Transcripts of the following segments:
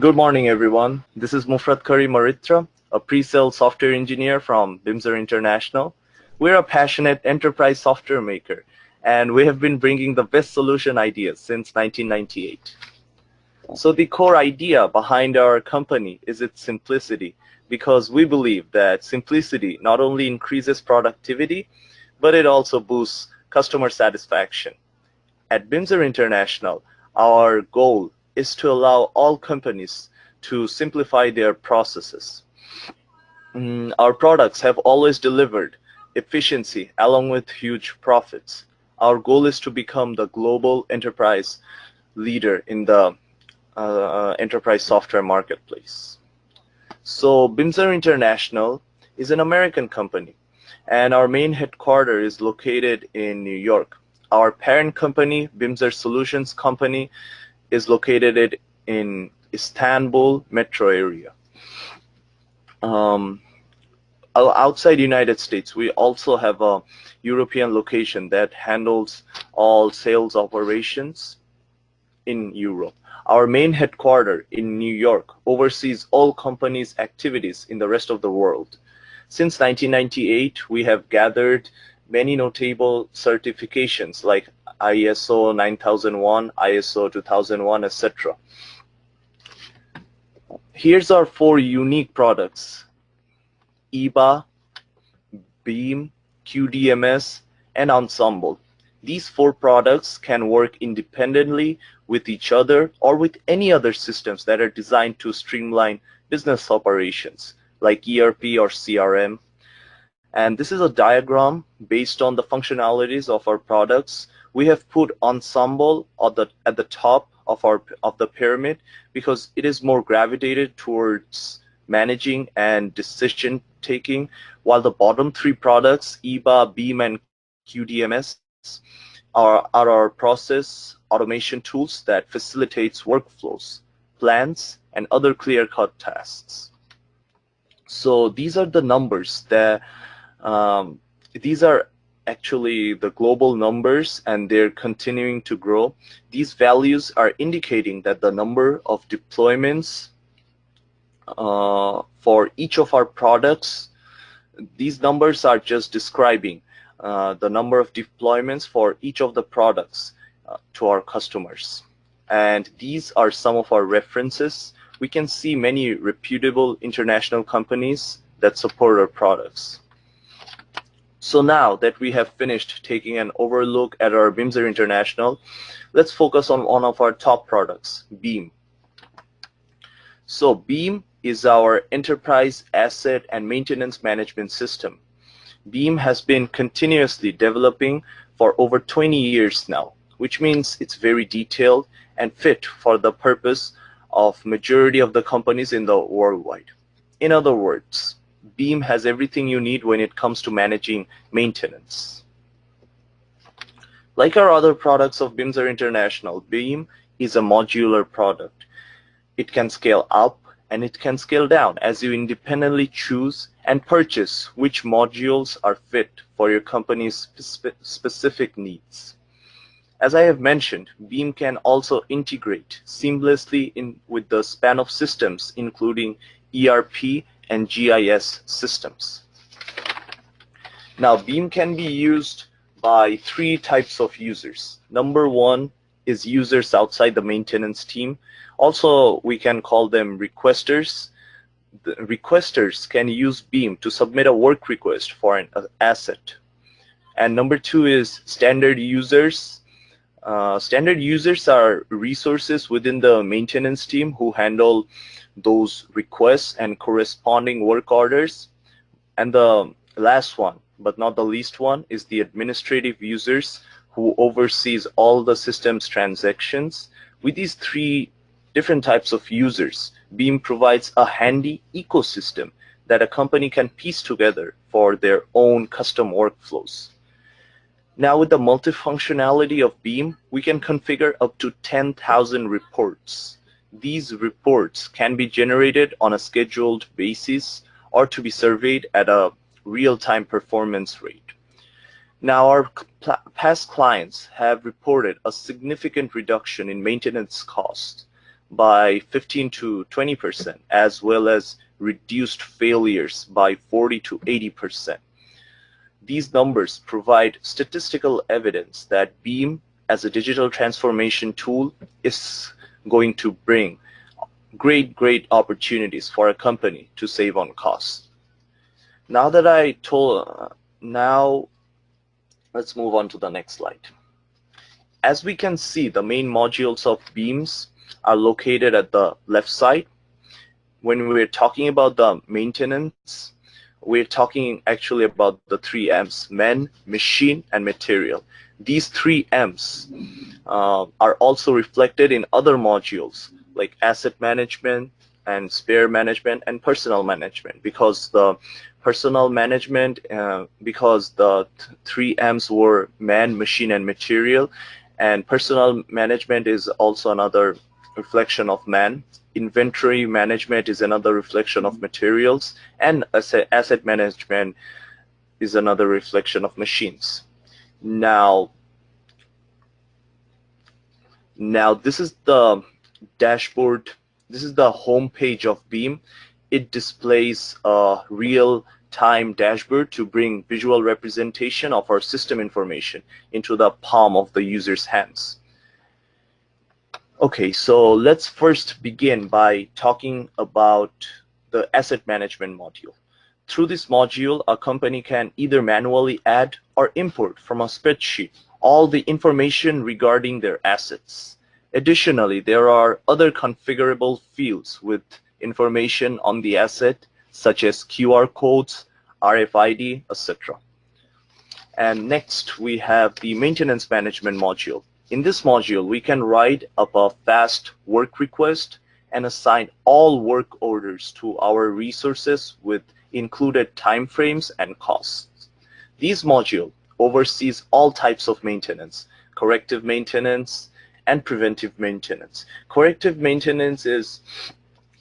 Good morning, everyone. This is Mufrat Aritra, a pre-sale software engineer from Bimser International. We're a passionate enterprise software maker, and we have been bringing the best solution ideas since 1998. So the core idea behind our company is its simplicity, because we believe that simplicity not only increases productivity, but it also boosts customer satisfaction. At Bimser International, our goal is to allow all companies to simplify their processes. Our products have always delivered efficiency along with huge profits. Our goal is to become the global enterprise leader in the enterprise software marketplace. So Bimser International is an American company, and our main headquarters is located in New York. Our parent company, Bimser Solutions Company, is located in Istanbul metro area. Outside United States, we also have a European location that handles all sales operations in Europe. Our main headquarters in New York oversees all companies' activities in the rest of the world. Since 1998, we have gathered many notable certifications like ISO 9001, ISO 2001, etc. Here's our four unique products: EBA, Beam, QDMS, and Ensemble. These four products can work independently with each other or with any other systems that are designed to streamline business operations like ERP or CRM. And this is a diagram based on the functionalities of our products. We have put Ensemble at the top of the pyramid because it is more gravitated towards managing and decision taking, while the bottom three products, EBA, Beam, and QDMS, are our process automation tools that facilitates workflows, plans, and other clear-cut tasks. So these are the numbers that these are actually the global numbers, and they're continuing to grow. These values are indicating that the number of deployments for each of our products, these numbers are just describing the number of deployments for each of the products to our customers. And these are some of our references. We can see many reputable international companies that support our products. So now that we have finished taking an overlook at our Bimser International, let's focus on one of our top products, Beam. So Beam is our enterprise asset and maintenance management system. Beam has been continuously developing for over 20 years now, which means it's very detailed and fit for the purpose of majority of the companies in the worldwide. In other words, Beam has everything you need when it comes to managing maintenance. Like our other products of Bimser International, Beam is a modular product. It can scale up and it can scale down as you independently choose and purchase which modules are fit for your company's specific needs. As I have mentioned, Beam can also integrate seamlessly with the span of systems, including ERP and GIS systems. Now, Beam can be used by three types of users. Number one is users outside the maintenance team. Also, we can call them requesters. The requesters can use Beam to submit a work request for an asset. And number two is standard users. Standard users are resources within the maintenance team who handle those requests and corresponding work orders. And the last one, but not the least one, is the administrative users who oversees all the system's transactions. With these three different types of users, Beam provides a handy ecosystem that a company can piece together for their own custom workflows. Now, with the multifunctionality of Beam, we can configure up to 10,000 reports. These reports can be generated on a scheduled basis or to be surveyed at a real-time performance rate. Now, our past clients have reported a significant reduction in maintenance costs by 15 to 20%, as well as reduced failures by 40 to 80%. These numbers provide statistical evidence that BEAM as a digital transformation tool is going to bring great opportunities for a company to save on costs. Now that I told, now let's move on to the next slide. As we can see, the main modules of BEAMs are located at the left side. When we're talking about the maintenance, we're talking actually about the 3 M's: man, machine, and material. These 3 M's are also reflected in other modules like asset management and spare management and personnel management, because the personnel management, because the 3 M's were man, machine, and material, and personnel management is also another reflection of man. Inventory management is another reflection of materials, and asset management is another reflection of machines. Now this is the dashboard. This is the home page of BEAM. It displays a real-time dashboard to bring visual representation of our system information into the palm of the user's hands. Okay, so let's first begin by talking about the asset management module. Through this module, a company can either manually add or import from a spreadsheet all the information regarding their assets. Additionally, there are other configurable fields with information on the asset, such as QR codes, RFID, etc. And next, we have the maintenance management module. In this module, we can write up a fast work request and assign all work orders to our resources with included timeframes and costs. This module oversees all types of maintenance: corrective maintenance and preventive maintenance. Corrective maintenance is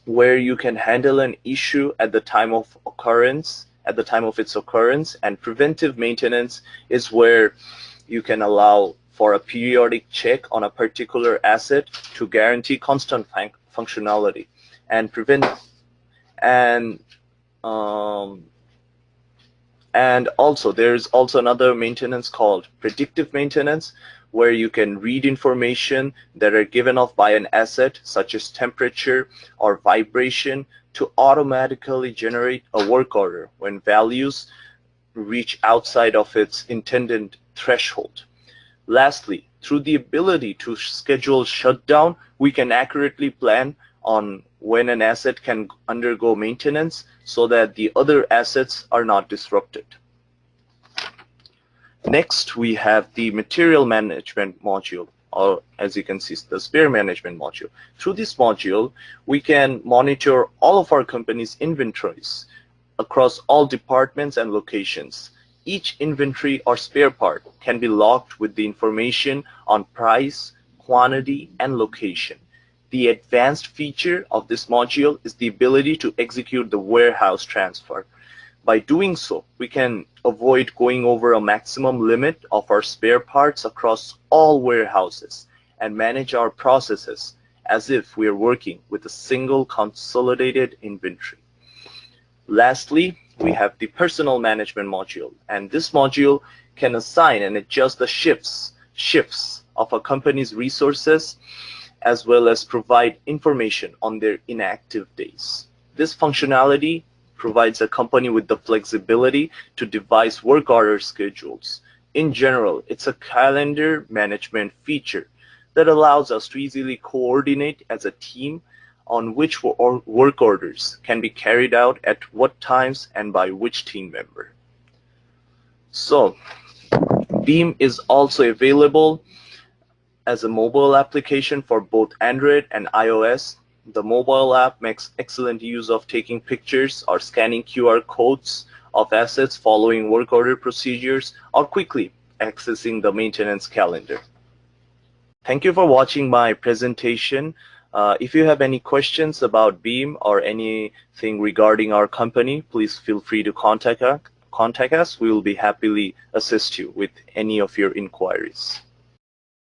where you can handle an issue at the time of its occurrence, and preventive maintenance is where you can allow for a periodic check on a particular asset to guarantee constant functionality and prevent. And also there's also another maintenance called predictive maintenance, where you can read information that are given off by an asset, such as temperature or vibration, to automatically generate a work order when values reach outside of its intended threshold. Lastly, through the ability to schedule shutdown, we can accurately plan on when an asset can undergo maintenance so that the other assets are not disrupted. Next, we have the material management module, or as you can see, the spare management module. Through this module, we can monitor all of our company's inventories across all departments and locations. Each inventory or spare part can be logged with the information on price, quantity, and location. The advanced feature of this module is the ability to execute the warehouse transfer. By doing so, we can avoid going over a maximum limit of our spare parts across all warehouses and manage our processes as if we are working with a single consolidated inventory. Lastly, we have the personnel management module, and this module can assign and adjust the shifts of a company's resources, as well as provide information on their inactive days. This functionality provides a company with the flexibility to devise work order schedules. In general, it's a calendar management feature that allows us to easily coordinate as a team on which work orders can be carried out at what times and by which team member. So, BEAM is also available as a mobile application for both Android and iOS. The mobile app makes excellent use of taking pictures or scanning QR codes of assets following work order procedures or quickly accessing the maintenance calendar. Thank you for watching my presentation. If you have any questions about BEAM or anything regarding our company, please feel free to contact us. We will be happily assist you with any of your inquiries.